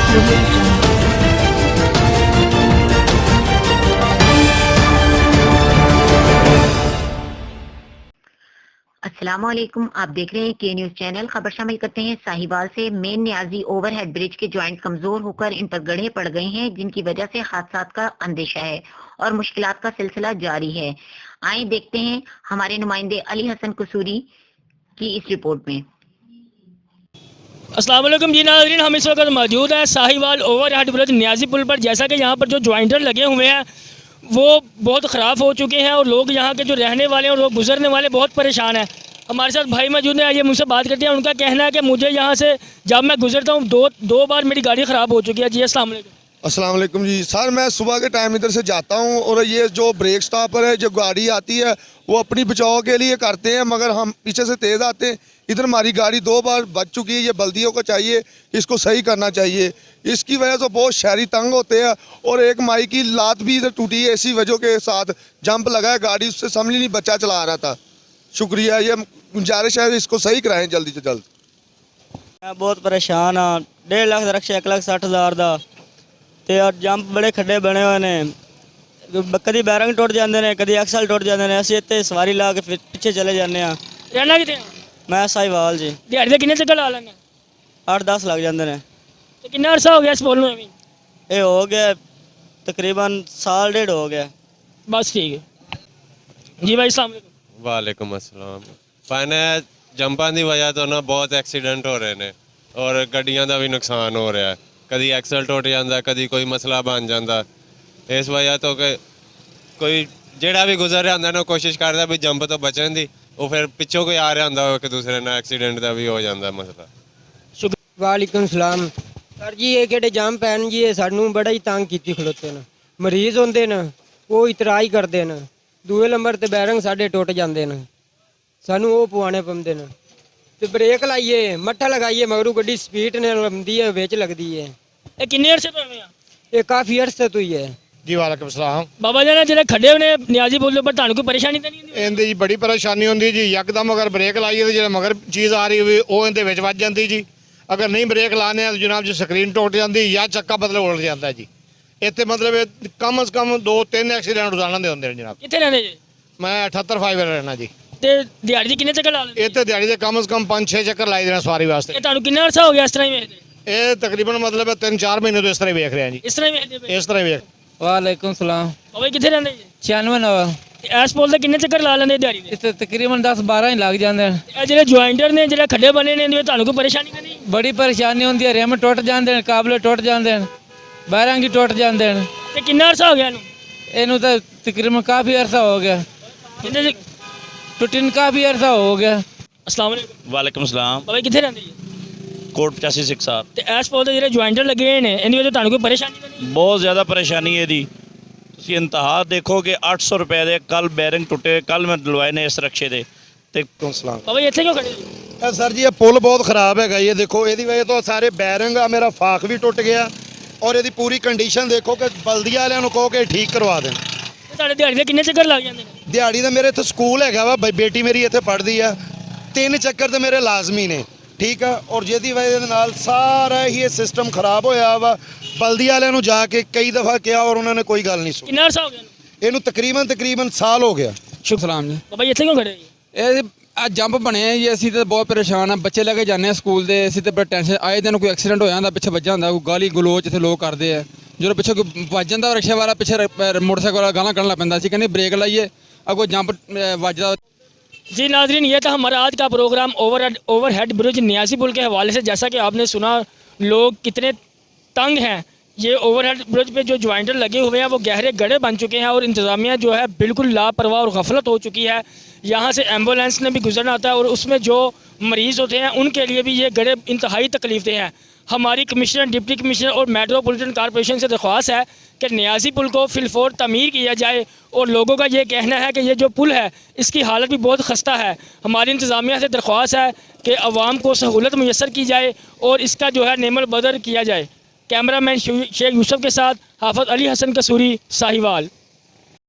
अस्सलामुअलैकुम, आप देख रहे हैं के न्यूज चैनल। खबर शामिल करते हैं साहिवाल से। मेन न्याजी ओवरहेड ब्रिज के जॉइंट कमजोर होकर इन पर गड्ढे पड़ गए हैं, जिनकी वजह से हादसात का अंदेशा है और मुश्किलात का सिलसिला जारी है। आए देखते हैं हमारे नुमाइंदे अली हसन कसूरी की इस रिपोर्ट में। अस्सलाम वालेकुम जी नाज़रीन, हम इस वक्त मौजूद हैं साहिवाल ओवरहेड ब्रिज न्याजी पुल पर। जैसा कि यहाँ पर जो ज्वाइंटर लगे हुए हैं वो बहुत ख़राब हो चुके हैं और लोग यहाँ के जो रहने वाले हैं और लोग गुजरने वाले बहुत परेशान हैं। हमारे साथ भाई मौजूद हैं, आइए मुझसे बात करते हैं। उनका कहना है कि मुझे यहाँ से जब मैं गुजरता हूँ दो बार मेरी गाड़ी ख़राब हो चुकी है। जी अस्सलाम वालेकुम। अस्सलाम वालेकुम जी सर, मैं सुबह के टाइम इधर से जाता हूँ और ये जो ब्रेक स्टॉपर है, जो गाड़ी आती है वो अपनी बचाव के लिए करते हैं, मगर हम पीछे से तेज़ आते हैं। इधर हमारी गाड़ी 2 बार बच चुकी है। ये बल्दियों को चाहिए, इसको सही करना चाहिए। इसकी वजह से बहुत शहरी तंग होते हैं और एक माई की लात भी इधर टूटी है इसी वजह के साथ। जंप लगा है, गाड़ी उससे संभली नहीं, बच्चा चला रहा था। शुक्रिया, ये गुजारिश है इसको सही कराएं जल्दी से जल्द। मैं बहुत परेशान हाँ। 1.5 लाख का रक्षा 1,60,000 का ਤੇ ਜੰਪ ਬੜੇ ਖੱਡੇ ਬਣੇ ਹੋਏ ਨੇ। ਕਦੀ ਬੈਰਿੰਗ ਟੁੱਟ ਜਾਂਦੇ ਨੇ, ਕਦੀ ਐਕਸਲ ਟੁੱਟ ਜਾਂਦੇ ਨੇ। ਅਸੀਂ ਇੱਥੇ ਸਵਾਰੀ ਲਾ ਕੇ ਫਿਰ ਪਿੱਛੇ ਚਲੇ ਜਾਂਦੇ ਆ। रहना कितने? ਮੈਂ ਸਾਹੀਵਾਲ ਜੀ। दिहाड़ी से किन्ने चक्कर ला लेंगे? 8-10 ਲੱਗ ਜਾਂਦੇ ਨੇ। तो कितना अरसा हो गया इस पुल में अभी? ਇਹ ਹੋ ਗਿਆ तकरीबन 1.5 हो गया। बस ठीक है जी। भाई अस्सलाम वालेकुम। वालेकुम अस्सलाम। पाने जंपां ਦੀ ਵਜ੍ਹਾ ਤੋਂ ਨਾ ਬਹੁਤ ਐਕਸੀਡੈਂਟ ਹੋ ਰਹੇ ਨੇ ਔਰ ਗੱਡੀਆਂ ਦਾ ਵੀ ਨੁਕਸਾਨ ਹੋ ਰਿਹਾ ਹੈ। ਕਦੀ ਐਕਸਲ ਟੁੱਟ ਜਾਂਦਾ, ਕਦੀ ਕੋਈ ਮਸਲਾ ਬਣ ਜਾਂਦਾ। ਇਸ ਵਜ੍ਹਾ ਤੋਂ ਕਿ ਕੋਈ ਜਿਹੜਾ ਵੀ ਗੁਜ਼ਰ ਰਿਹਾ ਹੁੰਦਾ ਨਾ ਕੋਸ਼ਿਸ਼ ਕਰਦਾ ਵੀ ਜੰਪ ਤੋਂ ਬਚਣ ਦੀ, ਉਹ ਫਿਰ ਪਿੱਛੋਂ ਕੋਈ ਆ ਰਿਹਾ ਹੁੰਦਾ ਇੱਕ ਦੂਸਰੇ ਨਾਲ ਐਕਸੀਡੈਂਟ ਦਾ ਵੀ ਹੋ ਜਾਂਦਾ ਮਸਲਾ। ਵਾਲੇਕੁਮ ਸਲਾਮ ਸਰ ਜੀ। ਇਹ ਕਿਹੜੇ ਜੰਪ ਪੈਣ ਜੀ, ਇਹ ਸਾਨੂੰ ਬੜਾ ਹੀ ਤੰਗ ਕੀਤੀ ਖਲੋਤੇ ਨੇ। ਮਰੀਜ਼ ਹੁੰਦੇ ਨੇ ਉਹ ਇਤਰਾਜ਼ ਕਰਦੇ ਨੇ। ਦੂਏ ਨੰਬਰ ਤੇ ਬੈਰਿੰਗ ਸਾਡੇ ਟੁੱਟ ਜਾਂਦੇ ਨੇ, ਸਾਨੂੰ ਉਹ ਪਵਾਉਣੇ ਪੈਂਦੇ ਨੇ। ਤੇ ਬ੍ਰੇਕ ਲਾਈਏ, ਮੱਠਾ ਲਗਾਈਏ, ਮਗਰੂ ਗੱਡੀ ਸਪੀਡ ਨਾਲ ਆਉਂਦੀ ਹੈ, ਵਿੱਚ ਲੱਗਦੀ ਹੈ। ये किन्ने अरसे तो हुए हैं? ਇਹ ਕਾਫੀ ਅਰਸੇ ਤੋਂ ਹੀ ਹੈ जी। वालेकुम सलाम। बाबा जी ने ਜਿਹੜੇ ਖੱਡੇ ਹੋਏ ਨੇ ਨਿਆਜ਼ੀ ਪੁਲ ਦੇ ਉੱਪਰ, ਤੁਹਾਨੂੰ ਕੋਈ ਪਰੇਸ਼ਾਨੀ ਤਾਂ ਨਹੀਂ ਹੁੰਦੀ? ਇਹਦੇ ਜੀ ਬੜੀ ਪਰੇਸ਼ਾਨੀ ਹੁੰਦੀ ਜੀ। ਯਕਦਮ ਅਗਰ ਬ੍ਰੇਕ ਲਾਈਏ ਤੇ ਜਿਹੜਾ ਮਗਰ ਚੀਜ਼ ਆ ਰਹੀ ਹੋਵੇ ਉਹ ਇਹਦੇ ਵਿੱਚ ਵੱਜ ਜਾਂਦੀ ਜੀ। ਅਗਰ ਨਹੀਂ ਬ੍ਰੇਕ ਲਾਣੇ ਆ ਤਾਂ ਜਨਾਬ ਜੀ ਸਕਰੀਨ ਟੁੱਟ ਜਾਂਦੀ ਜਾਂ ਚੱਕਾ ਬਦਲ ਉਲਟ ਜਾਂਦਾ ਜੀ। ਇੱਥੇ ਮਤਲਬ ਕਮ ਸੇ ਕਮ 2-3 ਐਕਸੀਡੈਂਟ ਰੋਜ਼ਾਨਾ ਦੇ ਹੁੰਦੇ ਨੇ ਜਨਾਬ। ਕਿੱਥੇ ਰਹਿੰਦੇ ਜੀ? ਮੈਂ 78 5 ਰਹਿਣਾ ਜੀ। ਤੇ ਦਿਹਾੜੀ ਦੇ ਕਿੰਨੇ ਚੱਕਰ ਲਾ ਲੈਂਦੇ? ਇੱਥੇ ਦਿਹਾੜੀ ਦੇ ਕਮ ਸੇ ਕਮ 5-6 ਚੱਕਰ ਲਾਈ ਦੇਣਾ ਸਵਾਰੀ ਵਾਸਤੇ। ਇਹ ਤੁਹਾਨੂੰ ਕਿੰਨਾ ਅਰਸਾ ਹੋ ਗਿਆ ਇਸ ਤਰ੍ਹਾਂ ਹੀ ਵੇਖਦੇ? ਇਹ ਤਕਰੀਬਨ ਮਤਲਬ 3-4 ਮਹੀਨੇ ਤੋਂ ਇਸ ਤਰ੍ਹਾਂ ਹੀ ਵੇਖ ਰਿਹਾ ਜੀ। ਇਸ ਤਰ੍ਹਾਂ ਹੀ ਵੇਖਦੇ ਪਏ? ਇਸ ਤਰ੍ਹਾਂ ਹੀ ਵੇਖ। ਵਾਲੇਕੁਮ ਸਲਾਮ। ਬਾਬਾ ਜੀ ਕਿੱਥੇ ਰਹਿੰਦੇ ਜੀ? 96 ਨਵਾ। ਇਸ ਪੁਲ ਦੇ ਕਿੰਨੇ ਚੱਕਰ ਲਾ ਲੈਂਦੇ ਦਿਹਾੜੀ ਦੇ? ਇੱਥੇ ਤਕਰੀਬਨ 10-12 ਹੀ ਲੱਗ ਜਾਂਦੇ ਨੇ। ਇਹ ਜਿਹੜੇ ਜੁਆਇੰਟਰ ਨੇ, ਜਿਹੜੇ ਖੱਡੇ ਬਣੇ ਨੇ, ਇਹਦੇ ਤੁਹਾਨੂੰ ਕੋਈ ਪਰੇਸ਼ਾਨੀ ਤਾਂ ਨਹੀਂ? ਬੜੀ ਪਰੇਸ਼ਾਨੀ ਹੁੰਦੀ ਹੈ। ਰਿਮ ਟੁੱਟ ਜਾਂਦੇ ਨੇ, ਕਾਬਲੇ ਟੁੱਟ ਜਾਂਦੇ ਨੇ, ਬੈਰਿੰਗ ਹੀ ਟੁੱਟ ਜਾਂਦੇ ਨੇ। ਤੇ ਕਿੰਨਾ ਅਰਸਾ ਹੋ ਗਿਆ ਇਹਨੂੰ? ਇਹਨੂੰ ਤਾਂ ਤਕਰੀਬਨ ਕਾਫੀ ਅਰਸਾ ਹੋ ਗਿਆ। ਇਹਦੇ ਟੁੱਟਣ ਨੂੰ ਕਾਫੀ ਅਰਸਾ ਹੋ ਗਿਆ। अस्सलाम वालेकुम। वालेकुम सलाम। ਬਾਬਾ ਜੀ ਕਿੱਥੇ ਰਹਿੰਦੇ ਜੀ? कोट 85 सिख साहब। ਤੇ ਇਸ ਪੁਲ ਦੇ ਜਿਹੜੇ ਜੁਆਇੰਟਰ ਲੱਗੇ ਹੋਏ ਨੇ, ਇਹਦੀ ਵਜ੍ਹਾ ਤੁਹਾਨੂੰ ਕੋਈ ਪਰੇਸ਼ਾਨੀ ਤਾਂ ਨਹੀਂ? बहुत ज़्यादा परेशानी है दी। ਤੁਸੀਂ ਇੰਤਹਾ ਦੇਖੋ ਕਿ 800 ਰੁਪਏ ਦੇ ਕੱਲ ਬੈਰਿੰਗ ਟੁੱਟੇ, ਕੱਲ ਮੈਂ ਡਲਵਾਏ ਨੇ ਇਸ ਰਕਸ਼ੇ ਦੇ। ਤੇ ਬਾਬਾ ਜੀ ਇੱਥੇ ਕਿਉਂ ਖੜੇ ਜੀ? ਇਹ ਸਰ ਜੀ ਇਹ ਪੁਲ ਬਹੁਤ ਖਰਾਬ ਹੈਗਾ। ਇਹ ਦੇਖੋ, ਇਹਦੀ ਵਜ੍ਹਾ ਤੋਂ ਸਾਰੇ ਬੈਰਿੰਗ ਆ, ਮੇਰਾ ਫਾਕ ਵੀ ਟੁੱਟ ਗਿਆ ਔਰ ਇਹਦੀ ਪੂਰੀ ਕੰਡੀਸ਼ਨ ਦੇਖੋ ਕਿ ਬਲਦੀਆਂ ਵਾਲਿਆਂ ਨੂੰ ਕਹੋ ਕਿ ਠੀਕ ਕਰਵਾ ਦੇਣ। ਤੇ ਤੁਹਾਡੇ ਦਿਹਾੜੀ ਦੇ ਕਿੰਨੇ ਚੱਕਰ ਲੱਗ ਜਾਂਦੇ ਨੇ? ਦਿਹਾੜੀ ਦਾ ਮੇਰੇ ਇੱਥੇ ਸਕੂਲ ਹੈਗਾ ਵਾ, ਬੇਟੀ ਮੇਰੀ ਇੱਥੇ ਪੜ੍ਹਦੀ ਆ। 3 ਚੱਕਰ ਤੇ ਮੇਰੇ ਲਾਜ਼ਮੀ ਨੇ, ਠੀਕ ਆ। ਔਰ ਜਿਹਦੀ ਵਜ੍ਹਾ ਦੇ ਨਾਲ ਸਾਰਾ ਹੀ ਇਹ ਸਿਸਟਮ ਖਰਾਬ ਹੋਇਆ ਵਾ। ਬਲਦੀਆਂ ਵਾਲਿਆਂ ਨੂੰ ਜਾ ਕੇ ਕਈ ਦਫਾ ਕਿਹਾ ਔਰ ਉਹਨਾਂ ਨੇ ਕੋਈ ਗੱਲ ਨਹੀਂ ਸੁਣੀ। ਕਿੰਨਾ ਅਰਸਾ ਹੋ ਗਿਆ ਇਹਨੂੰ ਤਕਰੀਬਨ ਸਾਲ ਹੋ ਗਿਆ। ਸ਼ੁਕਰ ਸਲਾਮ ਜੀ। ਬਾਬਾ ਜੀ ਇੱਥੇ ਕਿਉਂ ਖੜੇ ਜੀ? ਇਹ ਆ ਜੰਪ ਬਣੇ ਆ ਜੀ। ਅਸੀਂ ਤਾਂ ਬਹੁਤ ਪਰੇਸ਼ਾਨ ਆ। ਬੱਚੇ ਲੈ ਕੇ ਜਾਂਦੇ ਆ ਸਕੂਲ ਦੇ। ਅਸੀਂ ਤਾਂ ਬੜਾ ਟੈਨਸ਼ਨ। ਆਏ ਦਿਨ ਕੋਈ ਐਕਸੀਡੈਂਟ ਹੋ ਜਾਂਦਾ, ਪਿੱਛੇ ਵੱਜਾ ਹੁੰਦਾ, ਕੋਈ ਗਾਲੀ ਗਲੋਚ ਇੱਥੇ ਲੋਕ ਕਰਦੇ ਆ। ਜਦੋਂ ਪਿੱਛੇ ਕੋਈ ਵੱਜ ਜਾਂਦਾ ਰਿਕਸ਼ੇ ਵਾਲਾ, ਪਿੱਛੇ ਮੋਟਰਸਾਈਕਲ ਵਾਲਾ ਗਾਲਾਂ ਕੱਢਣ ਲੱਗ ਪੈਂਦਾ। ਅਸੀਂ ਕਹਿੰਦੇ ਬ੍ਰੇਕ ਲਾਈਏ, ਅੱਗੋਂ ਜੰਪ ਵੱਜਦਾ। जी नाजरीन, ये था हमारा आज का प्रोग्राम ओवरहेड ब्रिज न्यासी पुल के हवाले से। जैसा कि आपने सुना लोग कितने तंग हैं। ये ओवरहेड ब्रिज पे जो ज्वाइंटर लगे हुए हैं वो गहरे गड्ढे बन चुके हैं और इंतज़ामिया जो है बिल्कुल लापरवाह और गफलत हो चुकी है। यहाँ से एम्बुलेंस ने भी गुजरना होता है और उसमें जो मरीज़ होते हैं उनके लिए भी ये गड्ढे इंतहाई तकलीफदेह हैं। हमारी कमिश्नर, डिप्टी कमिश्नर और मेट्रोपॉलिटन कॉरपोरेशन से दरख्वास्त है कि न्यासी पुल को फिलफौर तमीर किया जाए। और लोगों का ये कहना है कि ये जो पुल है इसकी हालत भी बहुत खस्ता है। हमारी इंतज़ामिया से दरख्वास्त है कि अवाम को सहूलत मुयसर की जाए और इसका जो है नेमल बदर किया जाए। कैमरामैन शेख यूसुफ के साथ हाफिज़ अली हसन कसूरी, साहिवाल।